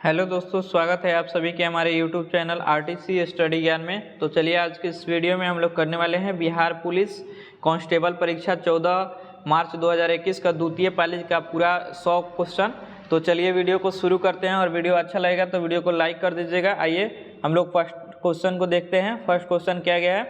Hello दोस्तों, स्वागत है आप सभी के हमारे यूट्यूब चैनल आरटीसी स्टडी ज्ञान में। तो चलिए आज के इस वीडियो में हम लोग करने वाले हैं बिहार पुलिस कांस्टेबल परीक्षा 14 मार्च 2021 का द्वितीय पाली का पूरा 100 क्वेश्चन। तो चलिए वीडियो को शुरू करते हैं और वीडियो अच्छा लगेगा तो वीडियो को लाइक कर दीजिएगा। आइए हम लोग फर्स्ट क्वेश्चन को देखते हैं। फर्स्ट क्वेश्चन क्या गया है?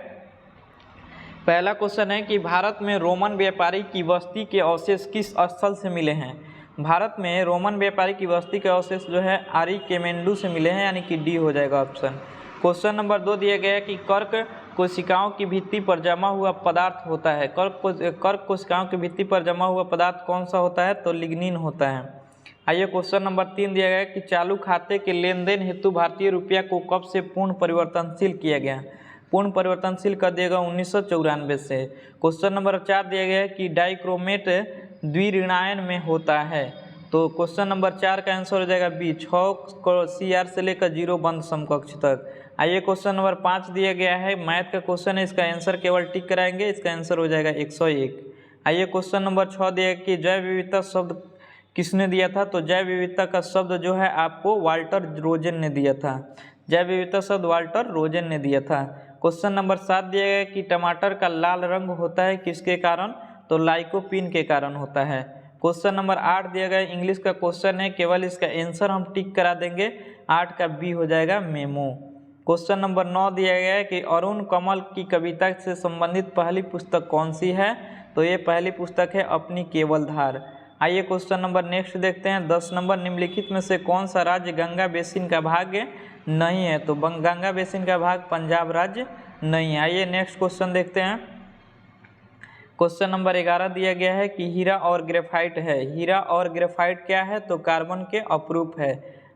पहला क्वेश्चन है कि भारत में रोमन व्यापारी की बस्ती के अवशेष किस स्थल से मिले हैं? भारत में रोमन व्यापारी की बस्ती के अवशेष जो है आरिकेमेंडू से मिले हैं, यानी कि डी हो जाएगा ऑप्शन। क्वेश्चन नंबर 2 दिया गया है कि कर्क कोशिकाओं की भित्ति पर जमा हुआ पदार्थ होता है। कर्क कोशिकाओं की भित्ति पर जमा हुआ पदार्थ कौन सा होता है? तो लिग्निन होता है। आइए क्वेश्चन नंबर 3 दिया गया है कि चालू खाते के लेन देन हेतु भारतीय रुपया को कब से पूर्ण परिवर्तनशील किया गया? पूर्ण परिवर्तनशील कर दिया गया 1994 से। क्वेश्चन नंबर 4 दिया गया है कि डाइक्रोमेट द्विऋणायन में होता है। तो क्वेश्चन नंबर 4 का आंसर हो जाएगा बी, 6 CR से लेकर 0 बंद समकक्ष तक। आइए क्वेश्चन नंबर 5 दिया गया है, मैथ का क्वेश्चन है, इसका आंसर केवल टिक कराएंगे, इसका आंसर हो जाएगा 101। आइए क्वेश्चन नंबर 6 दिया गया कि जैव विविधता शब्द किसने दिया था? तो जैव विविधता का शब्द जो है आपको वाल्टर रोजेन ने दिया था। जैव विविधता शब्द वाल्टर रोजेन ने दिया था। क्वेश्चन नंबर 7 दिया गया कि टमाटर का लाल रंग होता है किसके कारण? तो लाइकोपीन के कारण होता है। क्वेश्चन नंबर 8 दिया गया इंग्लिश का क्वेश्चन है, केवल इसका आंसर हम टिक करा देंगे, 8 का बी हो जाएगा मेमो। क्वेश्चन नंबर 9 दिया गया है कि अरुण कमल की कविता से संबंधित पहली पुस्तक कौन सी है? तो ये पहली पुस्तक है अपनी केवलधार। आइए क्वेश्चन नंबर नेक्स्ट देखते हैं। 10 नंबर, निम्नलिखित में से कौन सा राज्य गंगा बेसिन का भाग नहीं है? तो गंगा बेसिन का भाग पंजाब राज्य नहीं है। आइए नेक्स्ट क्वेश्चन देखते हैं। क्वेश्चन नंबर 11 दिया गया है कि हीरा और ग्रेफाइट है। हीरा और ग्रेफाइट क्या है? तो कार्बन के अपरूप है।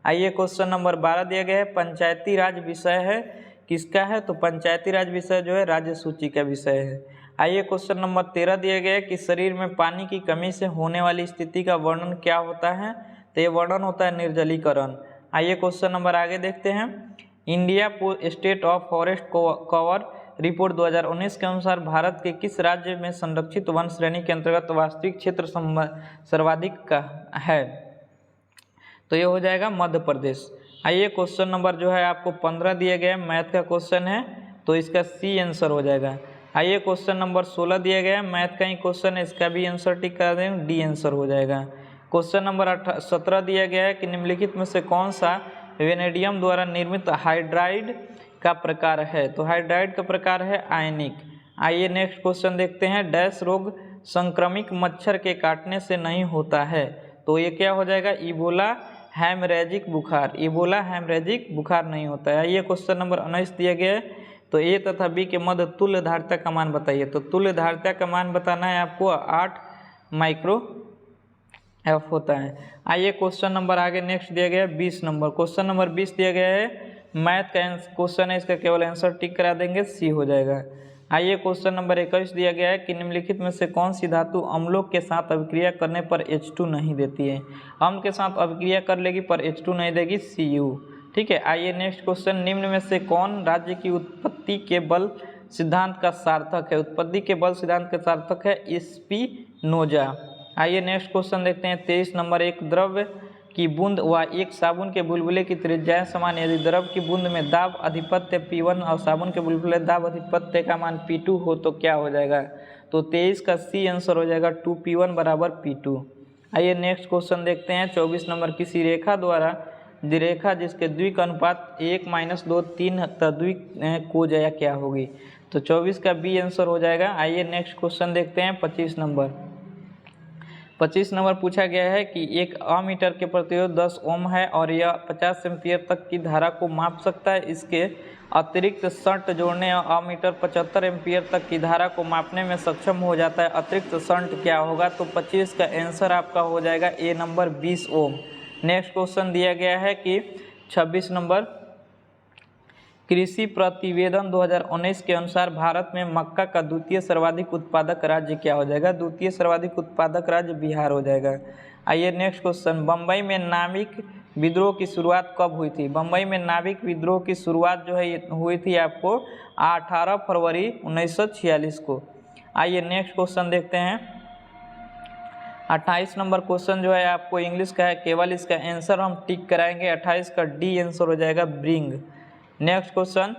आइए क्वेश्चन नंबर 12 दिया गया है, पंचायती राज विषय है किसका है? तो पंचायती राज विषय जो है राज्य सूची का विषय है। आइए क्वेश्चन नंबर 13 दिया गया है कि शरीर में पानी की कमी से होने वाली स्थिति का वर्णन क्या होता है? तो ये वर्णन होता है निर्जलीकरण। आइए क्वेश्चन नंबर आगे देखते हैं। India state of forest cover report 2019 के अनुसार भारत के किस राज्य में संरक्षित वन श्रेणी के अंतर्गत वास्तविक क्षेत्र सर्वाधिक का है? तो ये हो जाएगा मध्य प्रदेश। आइए क्वेश्चन नंबर जो है आपको 15 दिया गया है, मैथ का क्वेश्चन है, तो इसका सी आंसर हो जाएगा। आइए क्वेश्चन नंबर 16 दिया गया है, मैथ का ही क्वेश्चन है, इसका भी आंसर टिक करा देंगे, डी आंसर हो जाएगा। क्वेश्चन नंबर 17 दिया गया है कि निम्नलिखित में से कौन सा वेनेडियम द्वारा निर्मित हाइड्राइड का प्रकार है? तो हाइड्राइड का प्रकार है आयनिक। आइए नेक्स्ट क्वेश्चन देखते हैं। डैश रोग संक्रमिक मच्छर के काटने से नहीं होता है? तो ये क्या हो जाएगा? इबोला हेमरेजिक बुखार। इबोला हेमरेजिक बुखार नहीं होता है। आइए क्वेश्चन नंबर 19 दिया गया है, तो ए तथा बी के मध्य तुल्य धारिता का मान बताइए। तो तुल्य धारिता का मान बताना है आपको 8 माइक्रो एफ होता है। आइए क्वेश्चन नंबर आगे नेक्स्ट दिया गया है 20 नंबर। क्वेश्चन नंबर 20 दिया गया है, मैथ का क्वेश्चन है, इसका केवल आंसर टिक करा देंगे, सी हो जाएगा। आइए क्वेश्चन नंबर 21 दिया गया है कि निम्नलिखित में से कौन सी धातु अम्लों के साथ अभिक्रिया करने पर H2 नहीं देती है? अम्ल के साथ अभिक्रिया कर लेगी पर H2 नहीं देगी, Cu। ठीक है। आइए नेक्स्ट क्वेश्चन, निम्न में से कौन राज्य की उत्पत्ति के बल सिद्धांत का सार्थक है? उत्पत्ति के बल सिद्धांत का सार्थक है स्पिनोजा। आइए नेक्स्ट क्वेश्चन देखते हैं 23 नंबर। एक द्रव की बूंद व एक साबुन के बुलबुले की त्रिज्या समान, यदि द्रव की बूंद में दाब अधिपत्य P1 और साबुन के बुलबुले दाब अधिपत्य का मान P2 हो तो क्या हो जाएगा? तो 23 का सी आंसर हो जाएगा 2P1 बराबर P2। आइए नेक्स्ट क्वेश्चन देखते हैं 24 नंबर। किसी रेखा द्वारा द्विरेखा जिसके द्विक अनुपात 1-2 3 तद्विक कोजया क्या होगी? तो 24 का बी आंसर हो जाएगा। आइए नेक्स्ट क्वेश्चन देखते हैं 25 नंबर। 25 नंबर पूछा गया है कि एक अमीटर के प्रतिरोध 10 ओम है और यह 50 एम्पीयर तक की धारा को माप सकता है। इसके अतिरिक्त शंट जोड़ने और अमीटर 75 एम्पीयर तक की धारा को मापने में सक्षम हो जाता है। अतिरिक्त शंट क्या होगा? तो 25 का आंसर आपका हो जाएगा ए नंबर 20 ओम। नेक्स्ट क्वेश्चन दिया गया है कि 26 नंबर, कृषि प्रतिवेदन 2019 के अनुसार भारत में मक्का का द्वितीय सर्वाधिक उत्पादक राज्य क्या हो जाएगा? द्वितीय सर्वाधिक उत्पादक राज्य बिहार हो जाएगा। आइए नेक्स्ट क्वेश्चन, बम्बई में नाविक विद्रोह की शुरुआत कब हुई थी? बम्बई में नाविक विद्रोह की शुरुआत जो है हुई थी आपको 18 फरवरी 1946 को। आइए नेक्स्ट क्वेश्चन देखते हैं। 28 नंबर क्वेश्चन जो है आपको इंग्लिश का है, केवल इसका आंसर हम टिक कराएंगे। 28 का डी आंसर हो जाएगा ब्रिंग। नेक्स्ट क्वेश्चन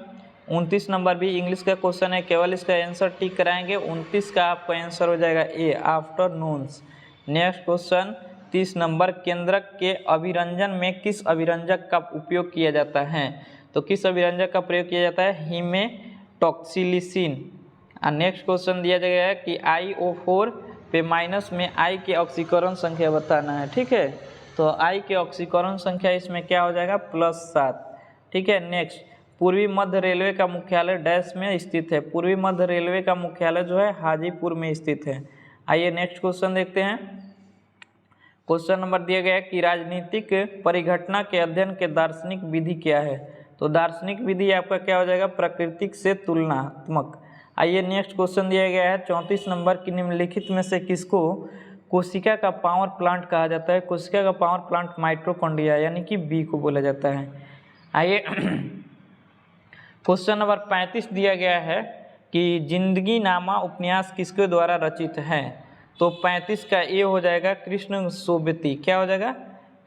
29 नंबर भी इंग्लिश का क्वेश्चन है, केवल इसका आंसर टिक कराएंगे। 29 का आपका आंसर हो जाएगा ए, आफ्टरनून्स। नेक्स्ट क्वेश्चन 30 नंबर, केंद्रक के अभिरंजन में किस अभिरंजक का उपयोग किया जाता है? तो किस अभिरंजक का प्रयोग किया जाता है? हीमेटॉक्सिलिसिन। नेक्स्ट क्वेश्चन दिया गया है कि IO4 पे माइनस में I के ऑक्सीकरण संख्या बताना है। ठीक है, तो I के ऑक्सीकरण संख्या इसमें क्या हो जाएगा? +7। ठीक है, नेक्स्ट पूर्वी मध्य रेलवे का मुख्यालय डैश में स्थित है। पूर्वी मध्य रेलवे का मुख्यालय जो है हाजीपुर में स्थित है। आइए नेक्स्ट क्वेश्चन देखते हैं। क्वेश्चन नंबर दिया गया है कि राजनीतिक परिघटना के अध्ययन के दार्शनिक विधि क्या है? तो दार्शनिक विधि आपका क्या हो जाएगा? प्राकृतिक से तुलनात्मक। आइए नेक्स्ट क्वेश्चन दिया गया है 34 नंबर की निम्नलिखित में से किसको कोशिका का पावर प्लांट कहा जाता है? कोशिका का पावर प्लांट माइटोकॉन्ड्रिया यानी कि बी को बोला जाता है। आइए क्वेश्चन नंबर 35 दिया गया है कि जिंदगी नामा उपन्यास किसके द्वारा रचित है? तो 35 का ए हो जाएगा कृष्ण सोबती। क्या हो जाएगा?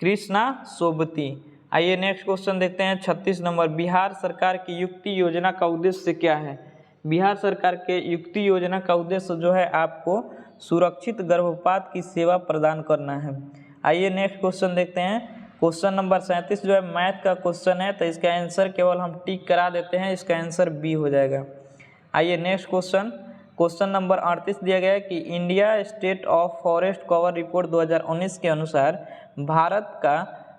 कृष्णा सोबती। आइए नेक्स्ट क्वेश्चन देखते हैं 36 नंबर, बिहार सरकार की युक्ति योजना का उद्देश्य क्या है? बिहार सरकार के युक्ति योजना का उद्देश्य जो है आपको सुरक्षित गर्भपात की सेवा प्रदान करना है। आइए नेक्स्ट क्वेश्चन देखते हैं। क्वेश्चन नंबर 37 जो है मैथ का क्वेश्चन है, तो इसका आंसर केवल हम टिक करा देते हैं, इसका आंसर बी हो जाएगा। आइए नेक्स्ट क्वेश्चन नंबर 38 दिया गया है कि India state of forest cover report 2019 के अनुसार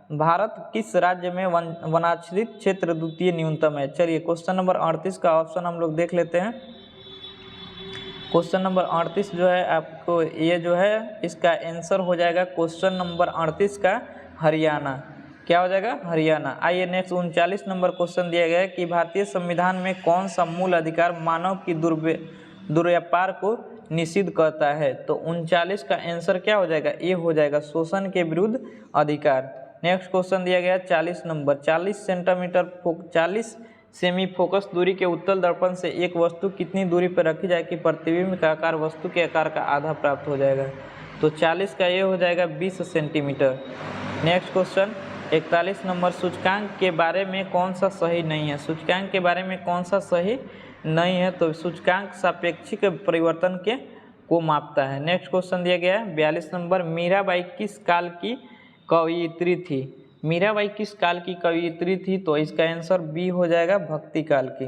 भारत किस राज्य में वनाच्छादित क्षेत्र द्वितीय न्यूनतम है? चलिए क्वेश्चन नंबर 38 का ऑप्शन हम लोग देख लेते हैं। क्वेश्चन नंबर 38 जो है आपको ये जो है इसका आंसर हो जाएगा क्वेश्चन नंबर 38 का हरियाणा। क्या हो जाएगा? हरियाणा। आइए नेक्स्ट 39 नंबर क्वेश्चन दिया गया है कि भारतीय संविधान में कौन सा मूल अधिकार मानव की दुर्व्यापार को निषिद्ध करता है? तो 39 का आंसर क्या हो जाएगा? ये हो जाएगा शोषण के विरुद्ध अधिकार। नेक्स्ट क्वेश्चन दिया गया 40 नंबर, 40 सेमी फोकस दूरी के उत्तल दर्पण से एक वस्तु कितनी दूरी पर रखी जाए कि प्रतिबिंब का आकार वस्तु के आकार का आधा प्राप्त हो जाएगा? तो 40 का ये हो जाएगा 20 सेंटीमीटर। नेक्स्ट क्वेश्चन 41 नंबर, सूचकांक के बारे में कौन सा सही नहीं है? सूचकांक के बारे में कौन सा सही नहीं है? तो सूचकांक सापेक्षिक परिवर्तन को मापता है। नेक्स्ट क्वेश्चन दिया गया है 42 नंबर, मीराबाई किस काल की कवयित्री थी? मीराबाई किस काल की कवयित्री थी? तो इसका आंसर बी हो जाएगा भक्ति काल की।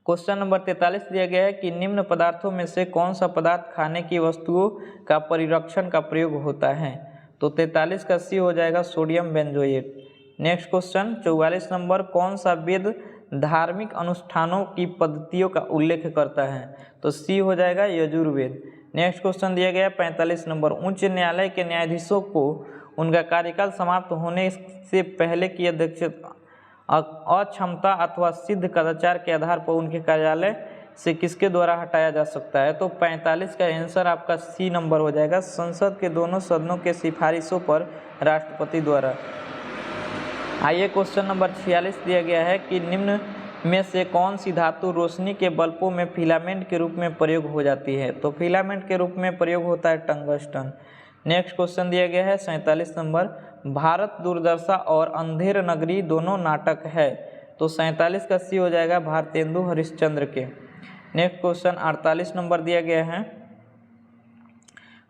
क्वेश्चन नंबर 43 दिया गया है कि निम्न पदार्थों में से कौन सा पदार्थ खाने की वस्तुओं का परिरक्षण का प्रयोग होता है? तो 43 का सी हो जाएगा sodium benzoate. Next question 44 number, कौन सा वेद धार्मिक अनुष्ठानों की पद्धतियों का उल्लेख करता है? तो सी हो जाएगा यजुर्वेद। नेक्स्ट क्वेश्चन दिया गया 45 नंबर, उच्च न्यायालय के न्यायाधीशों को उनका कार्यकाल समाप्त होने से पहले की अक्षमता अथवा सिद्ध कदाचार के आधार पर उनके कार्यालय से किसके द्वारा हटाया जा सकता है? तो 45 का आंसर आपका सी नंबर हो जाएगा संसद के दोनों सदनों के सिफारिशों पर राष्ट्रपति द्वारा। आइए क्वेश्चन नंबर 46 दिया गया है कि निम्न में से कौन सी धातु रोशनी के बल्बों में फिलामेंट के रूप में प्रयोग हो जाती है? तो फिलामेंट के रूप में प्रयोग होता है टंगस्टन। नेक्स्ट क्वेश्चन दिया गया है 47 नंबर, भारत दुर्दशा और अंधेर नगरी दोनों नाटक है। तो 47 का सी हो जाएगा भारतेंदु हरिश्चंद्र के। नेक्स्ट क्वेश्चन 48 नंबर दिया गया है।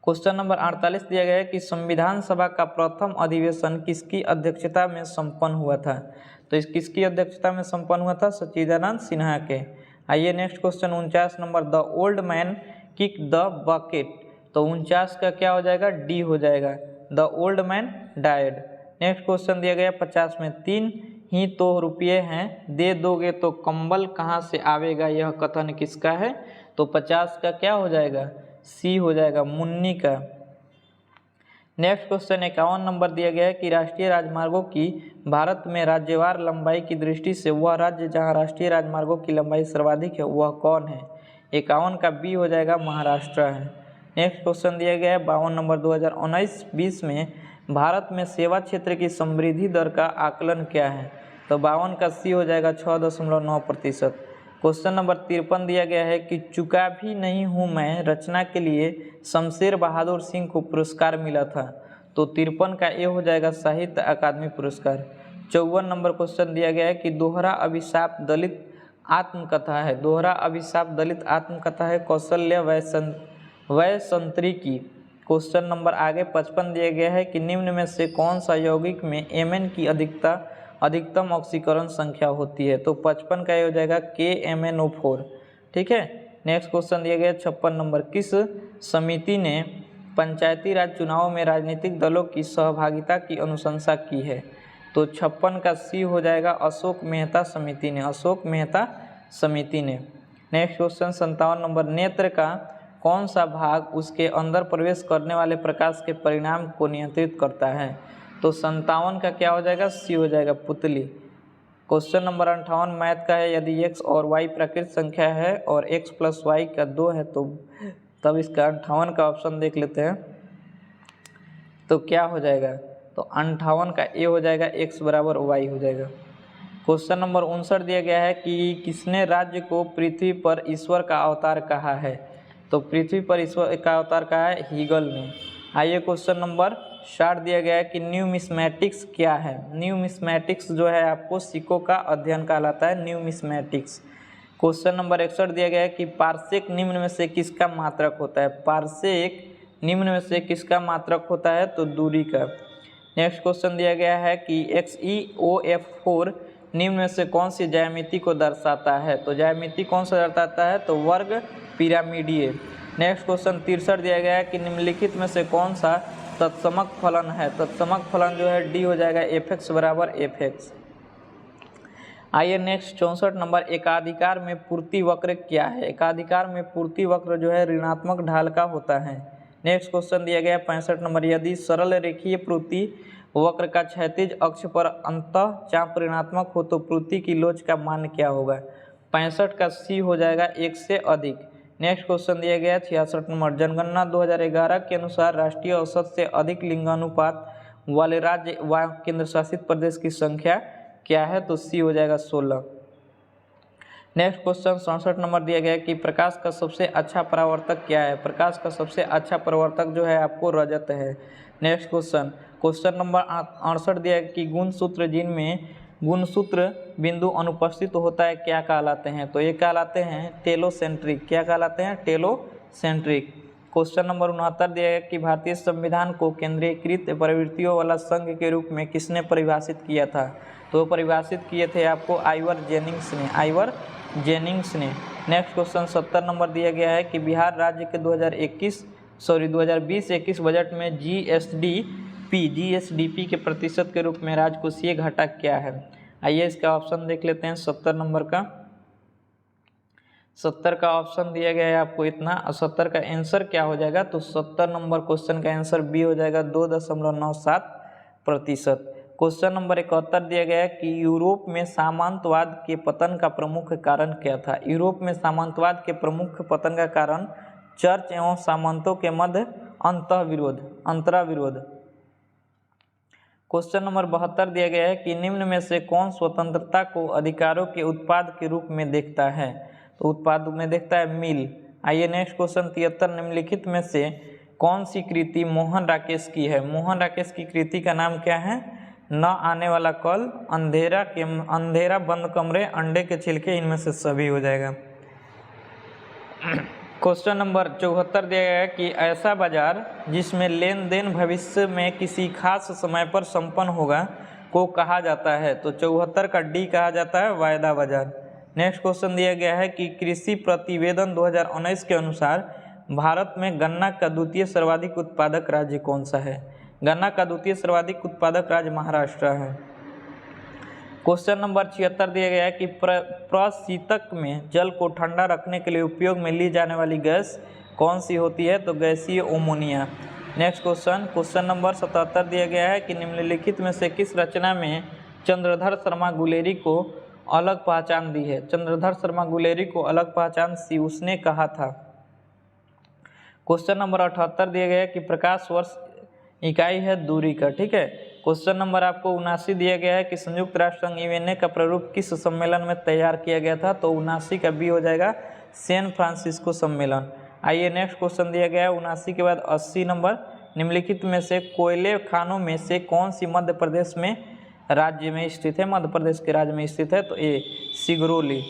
क्वेश्चन नंबर 48 दिया गया है कि संविधान सभा का प्रथम अधिवेशन किसकी अध्यक्षता में संपन्न हुआ था? तो इस किसकी अध्यक्षता में संपन्न हुआ था? सच्चिदानंद सिन्हा के। आइए next question 49 number, the old man kick the bucket. तो 49 का क्या हो जाएगा? डी हो जाएगा, the old man died. Next question दिया गया 50 में, 3 ही तो रुपये हैं, दे दोगे तो कंबल कहाँ से आवेगा, यह कथन किसका है? तो 50 का क्या हो जाएगा? सी हो जाएगा मुन्नी का। नेक्स्ट क्वेश्चन 51 नंबर दिया गया है कि राष्ट्रीय राजमार्गों की भारत में राज्यवार लंबाई की दृष्टि से वह राज्य जहां राष्ट्रीय राजमार्गों की लंबाई सर्वाधिक है वह कौन है? 51 का बी हो जाएगा महाराष्ट्र है। नेक्स्ट क्वेश्चन दिया गया है 52 नंबर, 2019-20 में भारत में सेवा क्षेत्र की समृद्धि दर का आकलन क्या है? तो 52 का सी हो जाएगा 6.9%। क्वेश्चन नंबर 53 दिया गया है कि चुका भी नहीं हूँ मैं रचना के लिए शमशेर बहादुर सिंह को पुरस्कार मिला था। तो 53 का ए हो जाएगा साहित्य अकादमी पुरस्कार। 54 नंबर क्वेश्चन दिया गया है कि दोहरा अभिशाप दलित आत्मकथा है। दोहरा अभिशाप दलित आत्मकथा है कौशल्य वैसंतरी की। क्वेश्चन नंबर आगे 55 दिया गया है कि निम्न में से कौन सा यौगिक में Mn की अधिकतम ऑक्सीकरण संख्या होती है। तो 55 का ये हो जाएगा KMnO4। ठीक है। नेक्स्ट क्वेश्चन दिया गया 56 नंबर, किस समिति ने पंचायती राज चुनाव में राजनीतिक दलों की सहभागिता की अनुशंसा की है। तो 56 का सी हो जाएगा अशोक मेहता समिति ने। अशोक मेहता समिति ने। नेक्स्ट क्वेश्चन 57 नंबर, नेत्र का कौन सा भाग उसके अंदर प्रवेश करने वाले प्रकाश के परिणाम को नियंत्रित करता है। तो 57 का क्या हो जाएगा, सी हो जाएगा पुतली। क्वेश्चन नंबर 58 मैथ का है, यदि x और y प्राकृत संख्या है और x + y का 2 है तो तब इसका 58 का ऑप्शन देख लेते हैं। तो क्या हो जाएगा, तो 58 का ए हो जाएगा x = y हो जाएगा। क्वेश्चन नंबर 59 दिया गया है कि किसने राज्य को पृथ्वी पर ईश्वर का अवतार कहा है। तो पृथ्वी पर ईश्वर का अवतार कहा है हीगल ने। आइए क्वेश्चन नंबर 60 दिया गया है कि न्यूमिस्मैटिक्स क्या है। न्यूमिस्मैटिक्स जो है आपको सिक्कों का अध्ययन कहलाता है न्यूमिस्मैटिक्स। क्वेश्चन नंबर 61 दिया गया है कि पारसेक निम्न में से किसका मात्रक होता है। पारसेक निम्न में से किसका मात्रक होता है, तो दूरी का। नेक्स्ट क्वेश्चन दिया गया है कि XeOF4 निम्न में से कौन सी ज्यामिति को दर्शाता है। तो ज्यामिति कौन सा दर्शाता है, तो वर्ग पिरामिडीय। नेक्स्ट क्वेश्चन 63 दिया गया है कि निम्नलिखित में से कौन सा तत्समक फलन है। तत्समक फलन जो है डी हो जाएगा fx = fx। आइए नेक्स्ट 64 नंबर, एकाधिकार में पूर्ति वक्र क्या है। एकाधिकार में पूर्ति वक्र जो है ऋणात्मक ढाल का होता है। नेक्स्ट क्वेश्चन दिया गया है 65 नंबर, यदि सरल रेखीय पूर्ति वक्र का क्षैतिज अक्ष पर अंतः चाप ऋणात्मक हो तो पूर्ति की लोच का मान क्या होगा। 65 का सी हो जाएगा 1 से अधिक। नेक्स्ट क्वेश्चन दिया गया है 66 नंबर, जनगणना 2011 के अनुसार राष्ट्रीय औसत से अधिक लिंगानुपात वाले राज्य व केंद्र शासित प्रदेश की संख्या क्या है। तो सी हो जाएगा 16। नेक्स्ट क्वेश्चन 67 नंबर दिया गया है कि प्रकाश का सबसे अच्छा परावर्तक क्या है। प्रकाश का सबसे अच्छा परावर्तक जो है आपको रजत है। नेक्स्ट क्वेश्चन नंबर 68 दिया है कि गुणसूत्र जिनमें गुणसूत्र बिंदु अनुपस्थित होता है क्या कहलाते हैं। तो ये कहलाते हैं टेलोसेंट्रिक। क्या कहलाते हैं, टेलोसेंट्रिक। क्वेश्चन नंबर 69 दिया गया कि भारतीय संविधान को केंद्रीकृत प्रवृत्तियों वाला संघ के रूप में किसने परिभाषित किया था। तो परिभाषित किए थे आपको आइवर जेनिंग्स ने। नेक्स्ट क्वेश्चन 70 नंबर दिया गया है कि बिहार राज्य के 2020-21 बजट में जीएसडीपी के प्रतिशत के रूप में राजकोषीय घाटा क्या है। आइए इसका ऑप्शन देख लेते हैं। 70 नंबर का 70 का ऑप्शन दिया गया है आपको इतना, और 70 का आंसर क्या हो जाएगा, तो 70 नंबर क्वेश्चन का आंसर बी हो जाएगा 2.97%। क्वेश्चन नंबर 71 दिया गया है कि यूरोप में सामंतवाद के पतन का प्रमुख कारण क्या था। यूरोप में सामंतवाद के प्रमुख पतन का कारण चर्च एवं सामंतों के मध्य अंतराविरोध। क्वेश्चन नंबर 72 दिया गया है कि निम्न में से कौन स्वतंत्रता को अधिकारों के उत्पाद के रूप में देखता है। तो उत्पाद में देखता है मिल। आइए नेक्स्ट क्वेश्चन 73, निम्नलिखित में से कौन सी कृति मोहन राकेश की है। मोहन राकेश की कृति का नाम क्या है, न आने वाला कल, अंधेरा, बंद कमरे, अंडे के छिलके, इनमें से सभी हो जाएगा। क्वेश्चन नंबर 74 दिया गया है कि ऐसा बाजार जिसमें लेन देन भविष्य में किसी खास समय पर संपन्न होगा को कहा जाता है। तो 74 का डी कहा जाता है वायदा बाजार। नेक्स्ट क्वेश्चन दिया गया है कि कृषि प्रतिवेदन 2019 के अनुसार भारत में गन्ना का द्वितीय सर्वाधिक उत्पादक राज्य कौन सा है। गन्ना का द्वितीय सर्वाधिक उत्पादक राज्य महाराष्ट्र है। क्वेश्चन नंबर 76 दिया गया है कि प्रशीतक में जल को ठंडा रखने के लिए उपयोग में ली जाने वाली गैस कौन सी होती है। तो गैसीय अमोनिया। नेक्स्ट क्वेश्चन नंबर 77 दिया गया है कि निम्नलिखित में से किस रचना में चंद्रधर शर्मा गुलेरी को अलग पहचान दी है। चंद्रधर शर्मा गुलेरी को अलग पहचान सी उसने कहा था। क्वेश्चन नंबर 78 दिया गया है कि प्रकाश वर्ष इकाई है दूरी का। ठीक है। क्वेश्चन नंबर आपको 79 दिया गया है कि संयुक्त राष्ट्र संघ यूएनए का प्रारूप किस सम्मेलन में तैयार किया गया था, तो 79 का बी हो जाएगा सैन फ्रांसिस्को सम्मेलन। आइए नेक्स्ट क्वेश्चन दिया गया है 79 के बाद 80 नंबर, निम्नलिखित में से कोयले खानों में से कौन सी मध्य प्रदेश में राज्य में स्थित है, मध्य प्रदेश के राज्य में स्थित है, तो ए सिगरौली।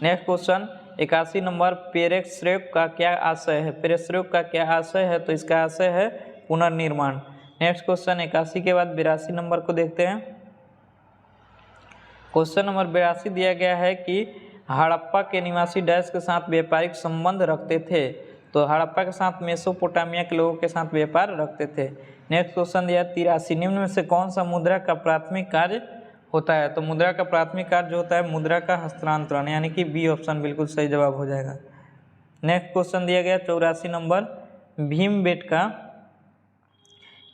नेक्स्ट क्वेश्चन 81 नंबर, पेरेस्ट्रोइक का क्या आशय है, पेरेस्ट्रोइक का क्या आशय है, तो इसका आशय है पुनर्निर्माण। नेक्स्ट क्वेश्चन 81 के बाद 82 नंबर को देखते हैं। क्वेश्चन नंबर 82 दिया गया है कि हड़प्पा के निवासी डैश के साथ व्यापारिक संबंध रखते थे, तो हड़प्पा के साथ मेसोपोटामिया के लोगों के साथ व्यापार रखते थे। नेक्स्ट क्वेश्चन दिया 83, निम्न में से कौन सा मुद्रा का प्राथमिक कार्य होता है, तो मुद्रा का प्राथमिक कार्य जो होता है मुद्रा का हस्तांतरण, यानी कि बी ऑप्शन बिल्कुल सही जवाब हो जाएगा। नेक्स्ट क्वेश्चन दिया गया 84 नंबर, भीमबेटका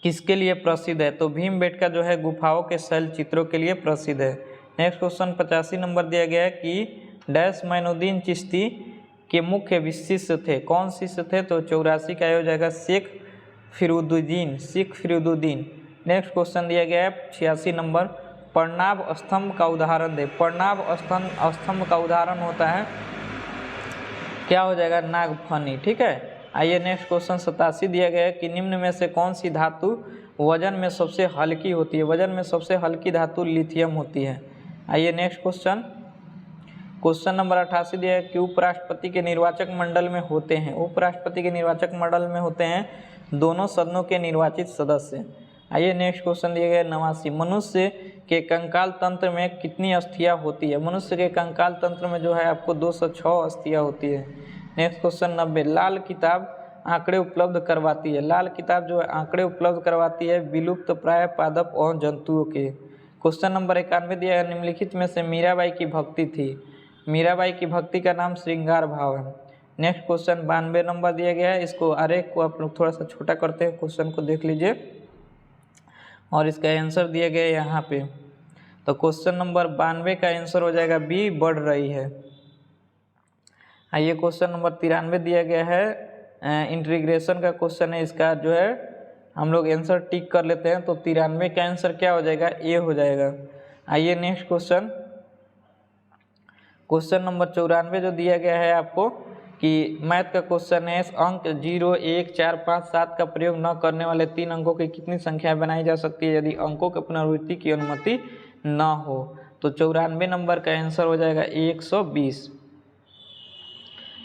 किसके लिए प्रसिद्ध है, तो भीमबेटका जो है गुफाओं के शैल चित्रों के लिए प्रसिद्ध है। नेक्स्ट क्वेश्चन 85 नंबर दिया गया है कि डैश मोइनुद्दीन चिश्ती के मुख्य शिष्य थे, कौन शिष्य थे, तो 84 का हो जाएगा शेख फिरुद्दीन। नेक्स्ट क्वेश्चन दिया गया है 86 नंबर, प्रणाब स्तंभ का उदाहरण दे, प्रणाब स्तंभ का उदाहरण होता है क्या हो जाएगा नागफनी, ठीक है। आइए नेक्स्ट क्वेश्चन 87 दिया गया है कि निम्न में से कौन सी धातु वजन में सबसे हल्की होती है, वजन में सबसे हल्की धातु लिथियम होती है। आइए नेक्स्ट क्वेश्चन नंबर 88 दिया है कि उपराष्ट्रपति के निर्वाचक मंडल में होते हैं, उपराष्ट्रपति के निर्वाचक मंडल में होते हैं दोनों सदनों के निर्वाचित सदस्य। आइए नेक्स्ट क्वेश्चन दिया गया 89, मनुष्य के कंकाल तंत्र में कितनी अस्थियां होती है, मनुष्य के कंकाल तंत्र में जो है आपको 206 अस्थियां होती है। नेक्स्ट क्वेश्चन 90, लाल किताब आंकड़े उपलब्ध करवाती है, लाल किताब जो है आंकड़े उपलब्ध करवाती है विलुप्त प्राय पादप और जंतुओं के। क्वेश्चन नंबर 91 दिया है, निम्नलिखित में से मीराबाई की भक्ति थी, मीराबाई की भक्ति का नाम श्रृंगार भाव है। नेक्स्ट क्वेश्चन 92 नंबर दिया गया है, इसको आरेख को आप लोग थोड़ा सा छोटा करते हैं, क्वेश्चन को देख लीजिए और इसका आंसर दिया गया है यहाँ पे, तो क्वेश्चन नंबर 92 का आंसर हो जाएगा बी, बढ़ रही है। आइए क्वेश्चन नंबर 93 दिया गया है, इंटीग्रेशन का क्वेश्चन है, इसका जो है हम लोग आंसर टिक कर लेते हैं, तो 93 का आंसर क्या हो जाएगा, ए हो जाएगा। आइए नेक्स्ट क्वेश्चन नंबर 94 जो दिया गया है आपको कि मैथ का क्वेश्चन है, अंक 0, 1, 4, 5, 7 का प्रयोग न करने वाले 3 अंकों की कितनी संख्याएं बनाई जा सकती है यदि अंकों के पुनरावृत्ति की अनुमति न हो, तो 94 नंबर का आंसर हो जाएगा 120।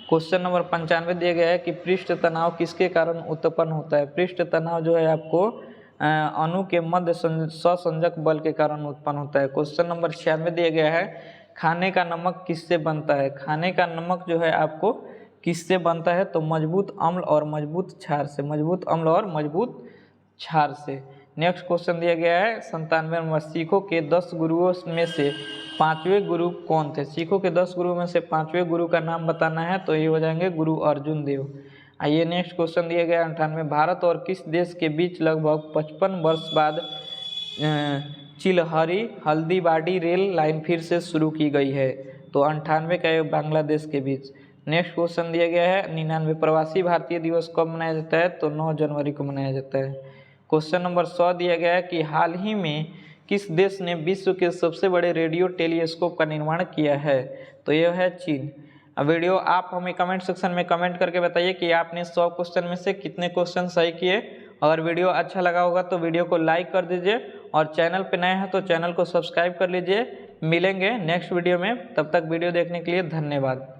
क्वेश्चन नंबर 95 दिया गया है कि पृष्ठ तनाव किसके कारण उत्पन्न होता है, पृष्ठ तनाव जो है आपको अणु के मध्य सहसंजक बल के कारण उत्पन्न होता है। क्वेश्चन नंबर 96 दिया गया है, खाने का नमक किससे बनता है, खाने का नमक जो है आपको किससे बनता है, तो मजबूत अम्ल और मजबूत क्षार से, मजबूत अम्ल और मजबूत क्षार से। नेक्स्ट क्वेश्चन दिया गया है 97 नंबर, सिखों के 10 गुरुओं में से 5वें गुरु कौन थे, सिखों के 10 गुरुओं में से 5वें गुरु का नाम बताना है, तो ये हो जाएंगे गुरु अर्जुन देव। आइए नेक्स्ट क्वेश्चन दिया गया 98, भारत और किस देश के बीच लगभग 55 वर्ष बाद चिलहरी हल्दीबाड़ी रेल लाइन फिर से शुरू की गई है, तो 98 का बांग्लादेश के बीच। नेक्स्ट क्वेश्चन दिया गया है 99, प्रवासी भारतीय दिवस कब मनाया जाता है, तो 9 जनवरी को मनाया जाता है। क्वेश्चन नंबर 100 दिया गया है कि हाल ही में किस देश ने विश्व के सबसे बड़े रेडियो टेलीस्कोप का निर्माण किया है, तो यह है चीन। अब वीडियो आप हमें कमेंट सेक्शन में कमेंट करके बताइए कि आपने 100 क्वेश्चन में से कितने क्वेश्चन सही किए। अगर वीडियो अच्छा लगा होगा तो वीडियो को लाइक कर दीजिए और चैनल पे नए हैं तो चैनल को सब्सक्राइब कर लीजिए। मिलेंगे नेक्स्ट वीडियो में, तब तक वीडियो देखने के लिए धन्यवाद।